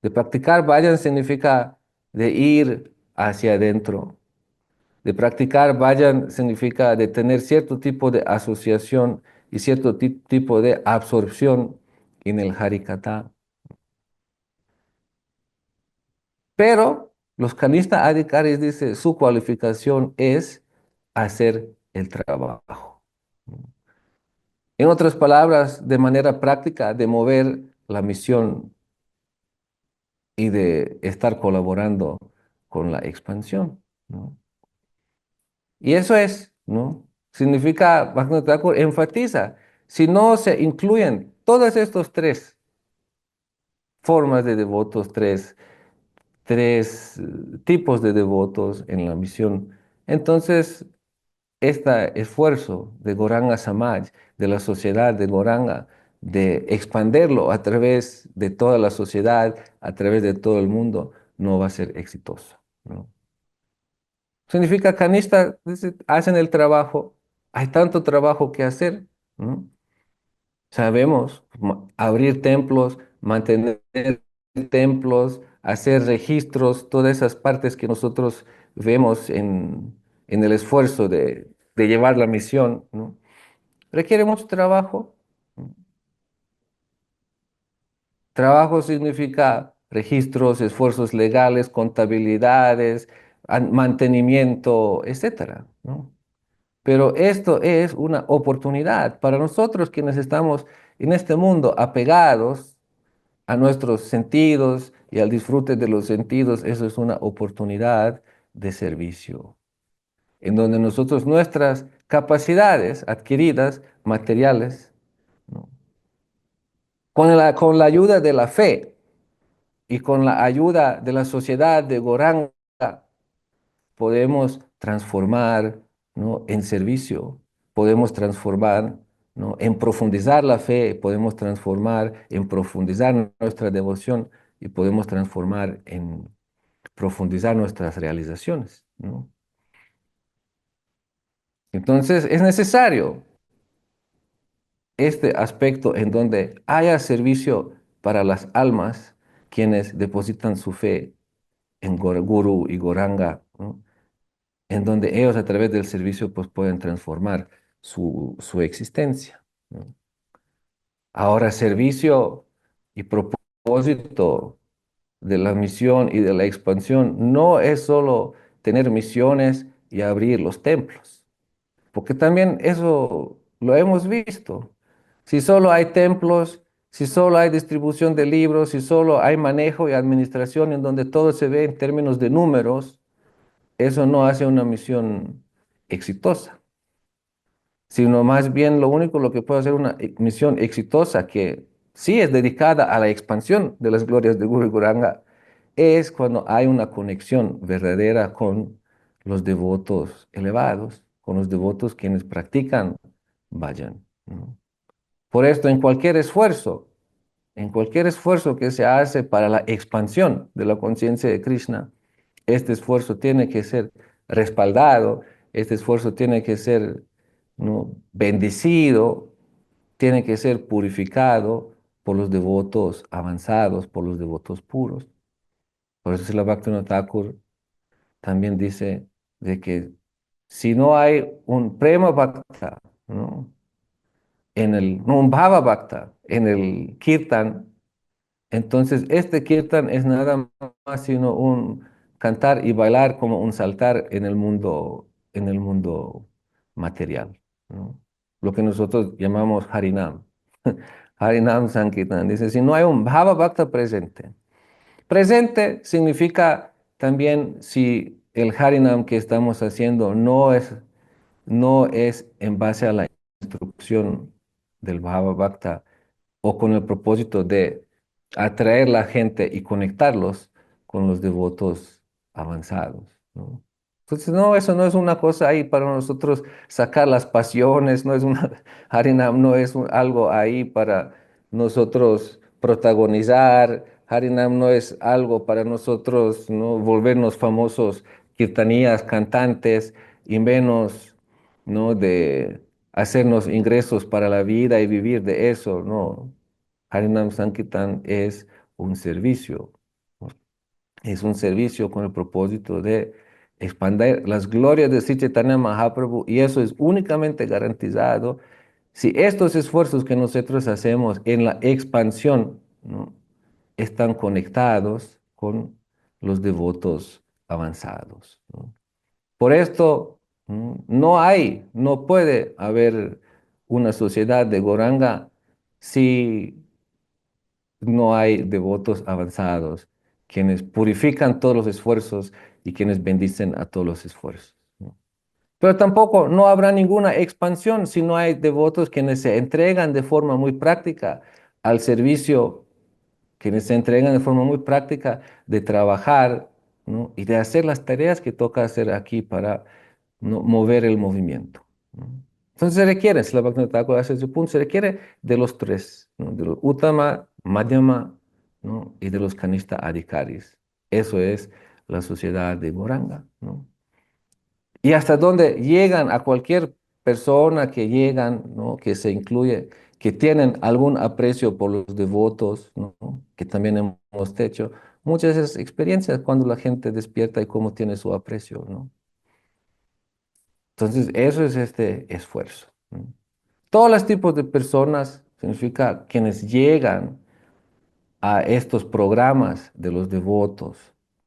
De practicar Bhajan significa de ir hacia adentro. De practicar Bhajan significa de tener cierto tipo de asociación y cierto tipo de absorción en el Harikatha. Pero los Kanishta Adhikaris dice su cualificación es hacer el trabajo. En otras palabras, de manera práctica, de mover la misión y de estar colaborando con la expansión, ¿no? Y eso es, ¿no? Significa, Bhaktivinoda Thakur enfatiza, si no se incluyen todos estos tres formas de devotos, tres tipos de devotos en la misión, entonces este esfuerzo de Goranga Samaj, de la sociedad de Goranga, de expanderlo a través de toda la sociedad, a través de todo el mundo, no va a ser exitoso, ¿no? Significa canistas hacen el trabajo, hay tanto trabajo que hacer, ¿no? Sabemos abrir templos, mantener templos, hacer registros, todas esas partes que nosotros vemos en el esfuerzo de llevar la misión, ¿no? Requiere mucho trabajo. Trabajo significa registros, esfuerzos legales, contabilidades, mantenimiento, etcétera, ¿no? Pero esto es una oportunidad para nosotros quienes estamos en este mundo apegados a nuestros sentidos y al disfrute de los sentidos. Eso es una oportunidad de servicio, en donde nosotros nuestras capacidades adquiridas, materiales, ¿no? Con la ayuda de la fe y con la ayuda de la sociedad de Goranga, podemos transformar, ¿no?, en servicio, podemos transformar, ¿no?, en profundizar la fe, podemos transformar en profundizar nuestra devoción y podemos transformar en profundizar nuestras realizaciones, ¿no? Entonces es necesario este aspecto en donde haya servicio para las almas quienes depositan su fe en Guru y Goranga, ¿no?, en donde ellos a través del servicio pues pueden transformar su existencia, ¿no? Ahora, servicio y propósito de la misión y de la expansión no es solo tener misiones y abrir los templos, porque también eso lo hemos visto. Si solo hay templos, si solo hay distribución de libros, si solo hay manejo y administración en donde todo se ve en términos de números, eso no hace una misión exitosa, sino más bien lo único lo que puede hacer una misión exitosa, que sí es dedicada a la expansión de las glorias de Guru y Guranga, es cuando hay una conexión verdadera con los devotos elevados, con los devotos quienes practican vayan, ¿no? Por esto, en cualquier esfuerzo que se hace para la expansión de la conciencia de Krishna, este esfuerzo tiene que ser respaldado, este esfuerzo tiene que ser, ¿no?, bendecido, tiene que ser purificado por los devotos avanzados, por los devotos puros. Por eso Srila Bhaktivinoda Thakur también dice de que si no hay un prema bhakta, ¿no?, no, un bhava bhakta en el kirtan, entonces este kirtan es nada más sino un cantar y bailar como un saltar en el mundo material, ¿no? Lo que nosotros llamamos Harinam. Harinam Sankirtan. Dice, si no hay un Bhava Bhakta presente. Presente significa también si el Harinam que estamos haciendo no es en base a la instrucción del Bhava Bhakta, o con el propósito de atraer la gente y conectarlos con los devotos avanzados, ¿no? Entonces, no, eso no es una cosa ahí para nosotros sacar las pasiones, no es una Harinam, no es algo ahí para nosotros protagonizar, Harinam no es algo para nosotros, ¿no?, volvernos famosos kirtanías, cantantes, y menos, ¿no?, de hacernos ingresos para la vida y vivir de eso, no. Harinam Sankirtan es un servicio, ¿no? Es un servicio con el propósito de expandir las glorias de Sri Chaitanya Mahaprabhu, y eso es únicamente garantizado si estos esfuerzos que nosotros hacemos en la expansión, ¿no?, están conectados con los devotos avanzados, ¿no? Por esto, no puede haber una sociedad de Goranga si no hay devotos avanzados quienes purifican todos los esfuerzos y quienes bendicen a todos los esfuerzos, ¿no? Pero tampoco no habrá ninguna expansión si no hay devotos quienes se entregan de forma muy práctica al servicio, quienes se entregan de forma muy práctica de trabajar, ¿no? Y de hacer las tareas que toca hacer aquí para, ¿no?, mover el movimiento, ¿no? Entonces se requiere, si la Bhaktivinoda Thakur hace ese punto, se requiere de los tres, ¿no? De los Uttama, Madhyama, ¿no?, y de los Kanishta Adhikaris. Eso es la sociedad de Goranga, ¿no? Y hasta donde llegan a cualquier persona que llegan, ¿no?, que se incluye, que tienen algún aprecio por los devotos, ¿no?, que también hemos hecho muchas de esas experiencias cuando la gente despierta y cómo tiene su aprecio, ¿no? Entonces, eso es este esfuerzo, ¿no? Todos los tipos de personas significa quienes llegan a estos programas de los devotos,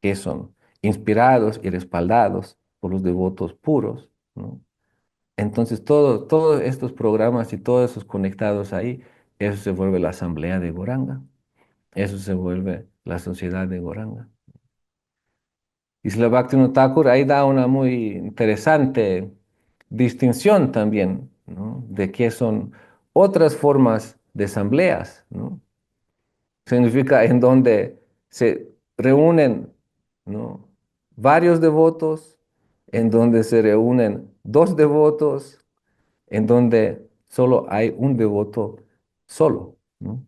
que son inspirados y respaldados por los devotos puros, ¿no? Entonces, todos estos programas y todos esos conectados ahí, eso se vuelve la asamblea de Goranga, eso se vuelve la sociedad de Goranga. Y Srila Bhaktivinoda Thakur ahí da una muy interesante distinción también, ¿no?, de qué son otras formas de asambleas, ¿no? Significa en donde se reúnen, ¿no?, varios devotos, en donde se reúnen dos devotos, en donde solo hay un devoto solo, ¿no?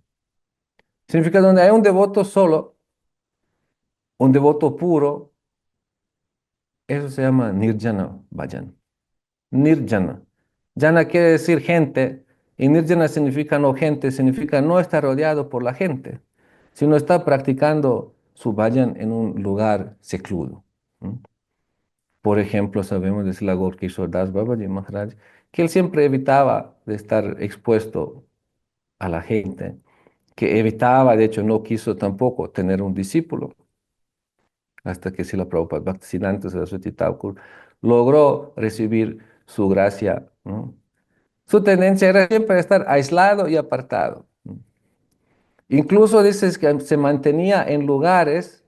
Significa donde hay un devoto solo, un devoto puro, eso se llama Nirjana Bhajan. Nirjana. Jana quiere decir gente, y Nirjana significa no gente, significa no estar rodeado por la gente, sino está practicando su bhajan en un lugar secludo, ¿no? Por ejemplo, sabemos de Srila Gaurkishor Das Babaji Maharaj que él siempre evitaba de estar expuesto a la gente, que evitaba, de hecho no quiso tampoco tener un discípulo, hasta que Srila Prabhupada Bhaktisiddhanta Saraswati Thakur logró recibir su gracia, ¿no? Su tendencia era siempre estar aislado y apartado, ¿no? Incluso dices que se mantenía en lugares,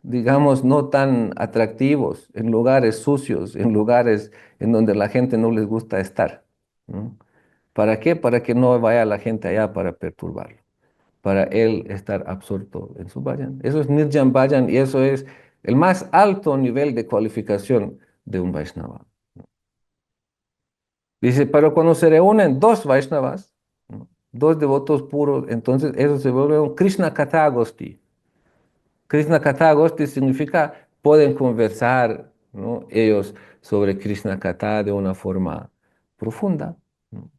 digamos, no tan atractivos, en lugares sucios, en lugares en donde la gente no les gusta estar, ¿no? ¿Para qué? Para que no vaya la gente allá para perturbarlo, para él estar absorto en su bhajan. Eso es Nirjan Bhajan y eso es el más alto nivel de cualificación de un Vaishnava. Dice, pero cuando se reúnen dos Vaishnavas, ¿no?, dos devotos puros, entonces eso se vuelve un Krishna Katha Gosti. Krishna Katha Gosti significa pueden conversar, ¿no?, ellos sobre Krishna Katha de una forma profunda, ¿no?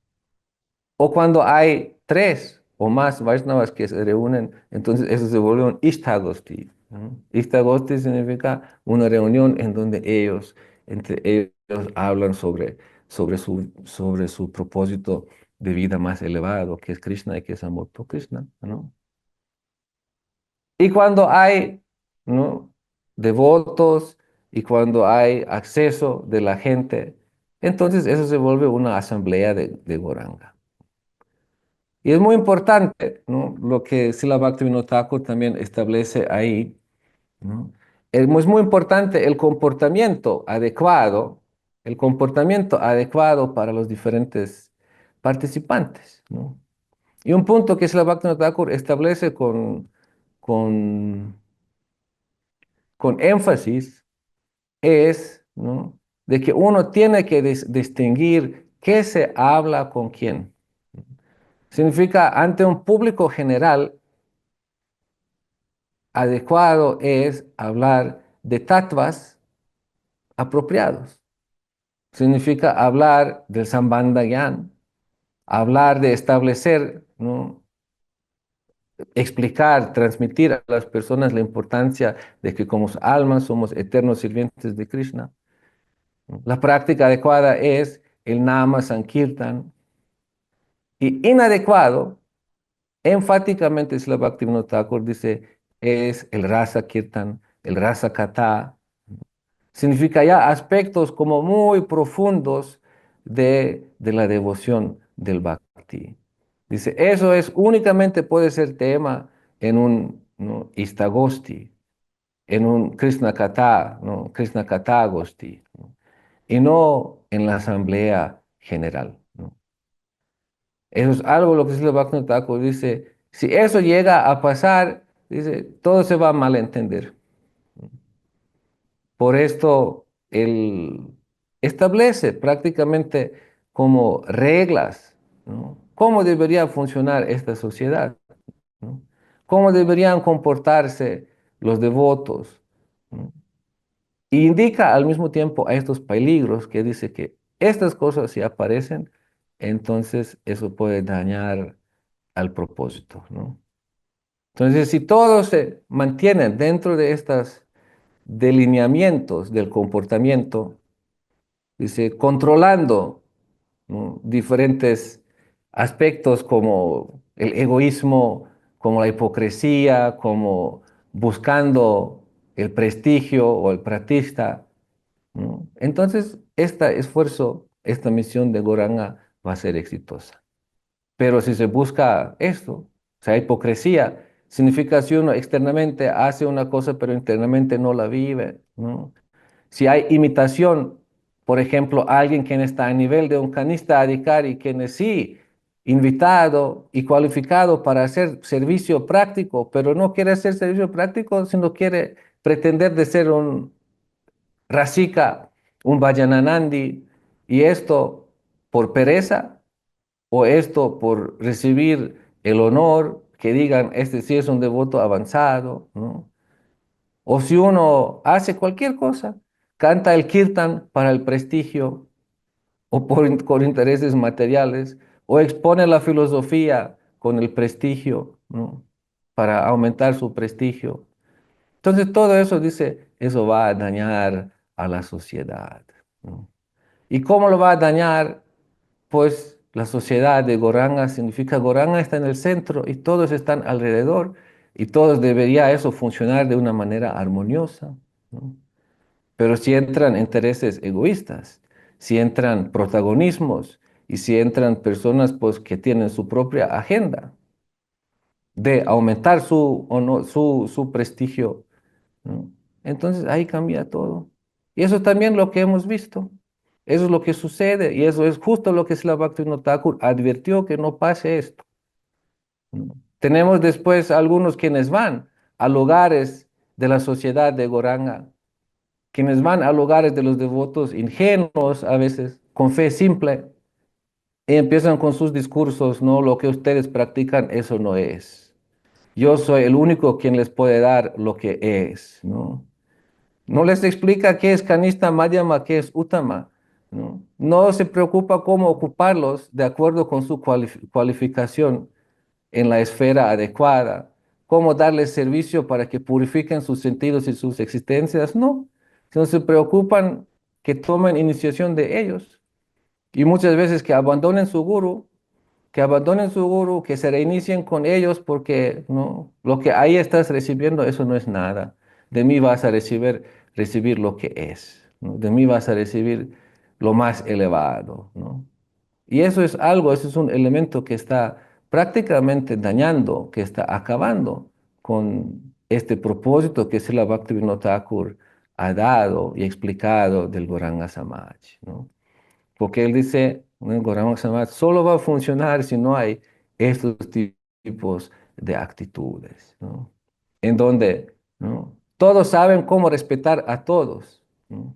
O cuando hay tres o más Vaishnavas que se reúnen, entonces eso se vuelve un Ishtagosti, ¿no? Ishtagosti significa una reunión en donde ellos, entre ellos, hablan sobre su propósito de vida más elevado, que es Krishna y que es amor por Krishna, ¿no? Y cuando hay, ¿no?, devotos y cuando hay acceso de la gente, entonces eso se vuelve una asamblea de Goranga. Y es muy importante, ¿no?, lo que Srila Bhaktivinoda Thakur también establece ahí, ¿no? Es muy importante el comportamiento adecuado para los diferentes participantes, ¿no? Y un punto que Srila Bhaktivinoda Thakur establece con, con énfasis es, ¿no?, de que uno tiene que distinguir qué se habla con quién. Significa, ante un público general, adecuado es hablar de tattvas apropiados. Significa hablar del Sambandha Gyan, hablar de establecer, ¿no?, explicar, transmitir a las personas la importancia de que como almas somos eternos sirvientes de Krishna. La práctica adecuada es el Nama Sankirtan y inadecuado, enfáticamente Srila Bhaktivinoda Thakur dice, es el Rasa Kirtan, el Rasa Katha. Significa ya aspectos como muy profundos de la devoción del Bhakti. Dice, eso es únicamente puede ser tema en un, ¿no? Istagosti, en un Krishna Katha, ¿no? Krishna Katha Gosti, ¿no? Y no en la asamblea general, ¿no? Eso es algo lo que Srila Bhaktivinoda Thakur dice, si eso llega a pasar, dice, todo se va a malentender. Por esto, él establece prácticamente como reglas, ¿no? Cómo debería funcionar esta sociedad, ¿no? Cómo deberían comportarse los devotos, ¿no? Y indica al mismo tiempo a estos peligros que dice que estas cosas si aparecen, entonces eso puede dañar al propósito, ¿no? Entonces, si todos se mantienen dentro de estos delineamientos del comportamiento, dice, controlando, ¿no? Diferentes aspectos como el egoísmo, como la hipocresía, como buscando el prestigio o el pratista, ¿no? Entonces, este esfuerzo, esta misión de Goranga va a ser exitosa. Pero si se busca esto, o sea, hipocresía, significa si uno externamente hace una cosa pero internamente no la vive, ¿no? Si hay imitación, por ejemplo, alguien quien está a nivel de un canista adhikari, quien es sí invitado y cualificado para hacer servicio práctico, pero no quiere hacer servicio práctico, sino quiere pretender de ser un rasika, un vajananandi, y esto por pereza o esto por recibir el honor, que digan, este sí es un devoto avanzado, ¿no? O si uno hace cualquier cosa, canta el kirtan para el prestigio o con intereses materiales, o expone la filosofía con el prestigio, ¿no? Para aumentar su prestigio. Entonces todo eso dice, eso va a dañar a la sociedad, ¿no? ¿Y cómo lo va a dañar? Pues la sociedad de Goranga significa Goranga está en el centro y todos están alrededor y todos debería eso funcionar de una manera armoniosa, ¿no? Pero si entran intereses egoístas, si entran protagonismos y si entran personas pues que tienen su propia agenda de aumentar su prestigio, ¿no? Entonces ahí cambia todo. Y eso es también lo que hemos visto. Eso es lo que sucede y eso es justo lo que Srila Bhaktivinoda Thakur advirtió que no pase esto, ¿no? Tenemos después algunos quienes van a lugares de la sociedad de Goranga, quienes van a lugares de los devotos ingenuos a veces, con fe simple, y empiezan con sus discursos, no, lo que ustedes practican, eso no es. Yo soy el único quien les puede dar lo que es, ¿no? No les explica qué es canista madhyama, qué es uttama, ¿no? No se preocupa cómo ocuparlos de acuerdo con su cualificación en la esfera adecuada, cómo darles servicio para que purifiquen sus sentidos y sus existencias, no, sino se preocupan que tomen iniciación de ellos y muchas veces que abandonen su guru, que se reinicien con ellos porque no, lo que ahí estás recibiendo, eso no es nada. De mí vas a recibir lo que es, ¿no? De mí vas a recibir lo más elevado, ¿no? Y eso es algo, eso es un elemento que está prácticamente dañando, que está acabando con este propósito que Srila Bhaktivinoda Thakur ha dado y explicado del Gauranga Samaj, ¿no? Porque él dice, ¿no? El Gauranga Samaj solo va a funcionar si no hay estos tipos de actitudes, ¿no? En donde, ¿no? Todos saben cómo respetar a todos, ¿no?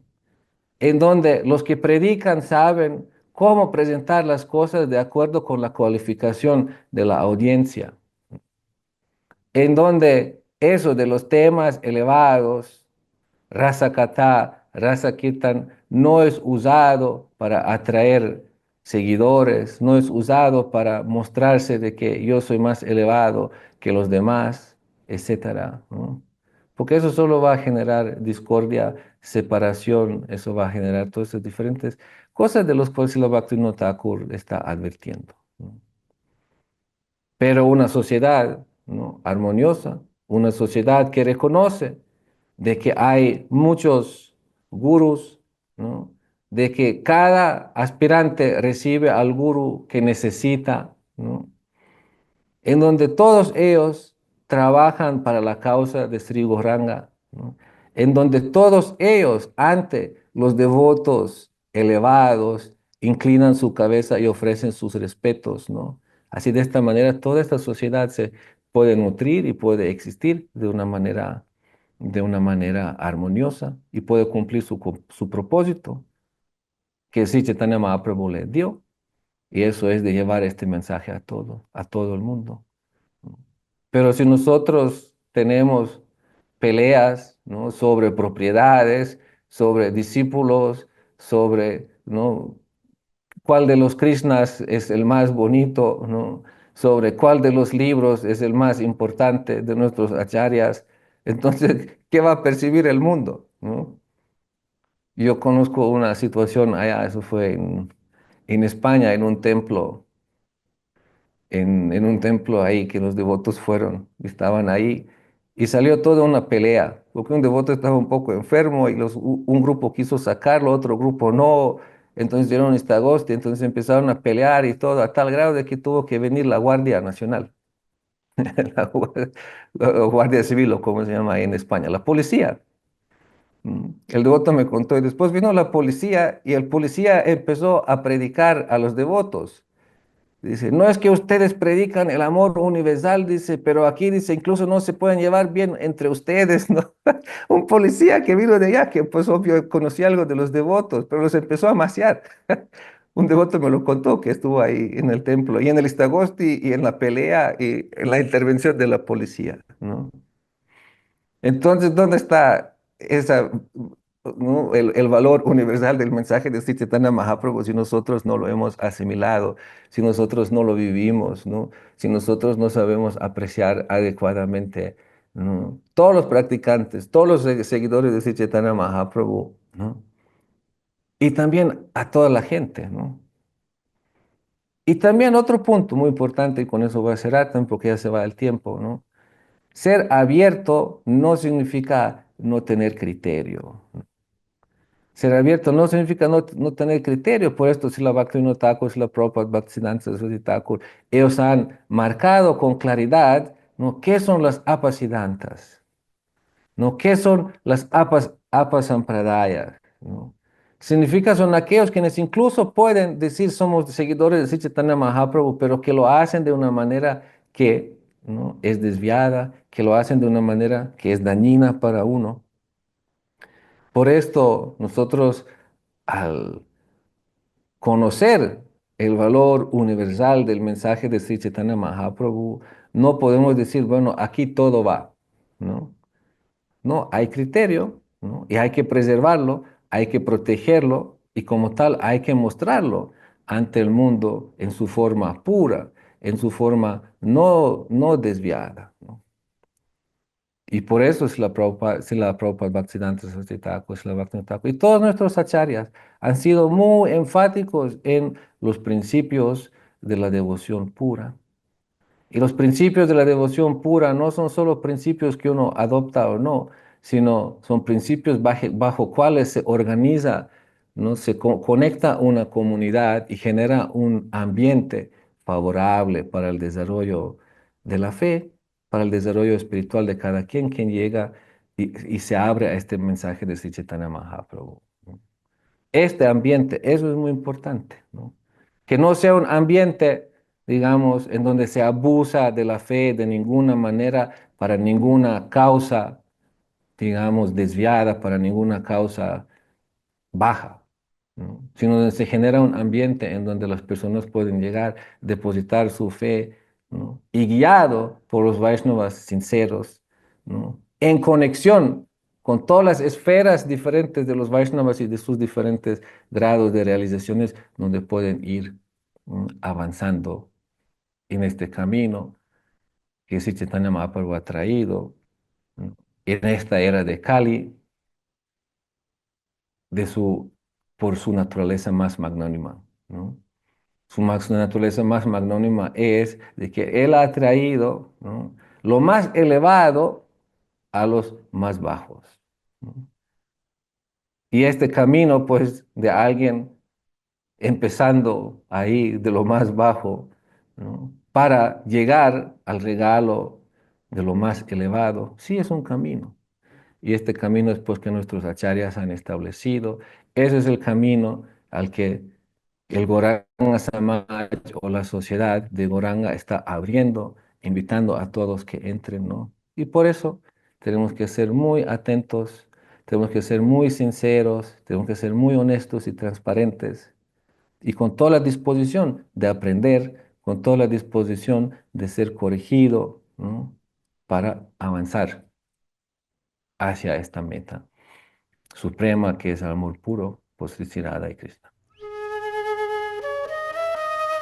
En donde los que predican saben cómo presentar las cosas de acuerdo con la cualificación de la audiencia, en donde eso de los temas elevados, Rasa Katha, Rasa Kirtan, no es usado para atraer seguidores, no es usado para mostrarse de que yo soy más elevado que los demás, etcétera, ¿no? Porque eso solo va a generar discordia, separación, eso va a generar todas esas diferentes cosas de las cuales Srila Bhaktivinoda Thakur está advirtiendo, ¿no? Pero una sociedad, ¿no? Armoniosa, una sociedad que reconoce de que hay muchos gurús, ¿no? De que cada aspirante recibe al gurú que necesita, ¿no? En donde todos ellos trabajan para la causa de Sri Gauranga, ¿no? En donde todos ellos, ante los devotos elevados, inclinan su cabeza y ofrecen sus respetos, ¿no? Así de esta manera toda esta sociedad se puede nutrir y puede existir de una manera armoniosa y puede cumplir su propósito que Sri Chaitanya Mahaprabhu le dio, y eso es de llevar este mensaje a todo el mundo. Pero si nosotros tenemos peleas, ¿no? Sobre propiedades, sobre discípulos, sobre, ¿no? cuál de los Krishnas es el más bonito, ¿no? Sobre cuál de los libros es el más importante de nuestros acharyas, entonces, ¿qué va a percibir el mundo? ¿No? Yo conozco una situación allá, eso fue en España, en un templo ahí que los devotos fueron, estaban ahí, y salió toda una pelea, porque un devoto estaba un poco enfermo y un grupo quiso sacarlo, otro grupo no, entonces dieron esta agosto, entonces empezaron a pelear y todo, a tal grado de que tuvo que venir la Guardia Nacional, la Guardia Civil, o como se llama ahí en España, la policía. El devoto me contó y después vino la policía y el policía empezó a predicar a los devotos. Dice, no es que ustedes predican el amor universal, dice, pero aquí dice, incluso no se pueden llevar bien entre ustedes, ¿no? Un policía que vino de allá, que pues obvio conocía algo de los devotos, pero los empezó a maciar. Un devoto me lo contó que estuvo ahí en el templo, y en el Istagosti, y en la pelea, y en la intervención de la policía, ¿no? Entonces, ¿dónde está ¿no? el valor universal del mensaje de Sri Chaitanya Mahaprabhu si nosotros no lo hemos asimilado, si nosotros no lo vivimos, ¿no? Si nosotros no sabemos apreciar adecuadamente, ¿no? Todos los practicantes, todos los seguidores de Sri Chaitanya Mahaprabhu, ¿no? Y también a toda la gente, ¿no? Y también otro punto muy importante, y con eso voy a cerrar también porque ya se va el tiempo, ¿no? Ser abierto no significa no tener criterio. Ser abierto no significa no tener criterio. Por esto, Srila Bhaktivinoda Thakur, Srila Prabhupada Bhaktisiddhanta Saraswati Thakur, ellos han marcado con claridad, ¿no? qué son las apasiddhantas, ¿no? ¿Qué son las apasampradayas? ¿No? Significa son aquellos quienes incluso pueden decir somos seguidores de Sri Chaitanya Mahaprabhu, pero que lo hacen de una manera que, ¿no? es desviada, que lo hacen de una manera que es dañina para uno. Por esto nosotros al conocer el valor universal del mensaje de Sri Chaitanya Mahaprabhu, no podemos decir, bueno, aquí todo va, ¿no? No, hay criterio, ¿no? Y hay que preservarlo, hay que protegerlo y como tal hay que mostrarlo ante el mundo en su forma pura, en su forma no desviada, ¿no? Y por eso es la Prabhupada Bhaktisiddhanta Saraswati Thakur, Srila Bhaktivinoda Thakur, y todos nuestros acharyas han sido muy enfáticos en los principios de la devoción pura. Y los principios de la devoción pura no son solo principios que uno adopta o no, sino son principios bajo cuales se organiza, ¿no? Se conecta una comunidad y genera un ambiente favorable para el desarrollo de la fe, para el desarrollo espiritual de cada quien llega y se abre a este mensaje de Sri Chaitanya Mahaprabhu, ¿no? Este ambiente, eso es muy importante, ¿no? Que no sea un ambiente, digamos, en donde se abusa de la fe de ninguna manera, para ninguna causa, digamos, desviada, para ninguna causa baja, ¿no? Sino donde se genera un ambiente en donde las personas pueden llegar, depositar su fe, ¿no? Y guiado por los Vaishnavas sinceros, ¿no? En conexión con todas las esferas diferentes de los Vaishnavas y de sus diferentes grados de realizaciones, donde pueden ir avanzando en este camino que Sri Chaitanya Mahaprabhu ha traído, ¿no? En esta era de Kali, de su, por su naturaleza más magnánima, ¿no? Naturaleza más magnánima es de que Él ha traído, ¿no? lo más elevado a los más bajos, ¿no? Y este camino, pues, de alguien empezando ahí de lo más bajo, ¿no? Para llegar al regalo, de lo más elevado, sí es un camino. Y este camino es pues que nuestros acharyas han establecido. Ese es el camino al que el Goranga Samaj o la sociedad de Goranga está abriendo, invitando a todos que entren, ¿no? Y por eso tenemos que ser muy atentos, tenemos que ser muy sinceros, tenemos que ser muy honestos y transparentes y con toda la disposición de aprender, con toda la disposición de ser corregido, ¿no? Para avanzar hacia esta meta suprema que es el amor puro por Sri Radha y Krishna.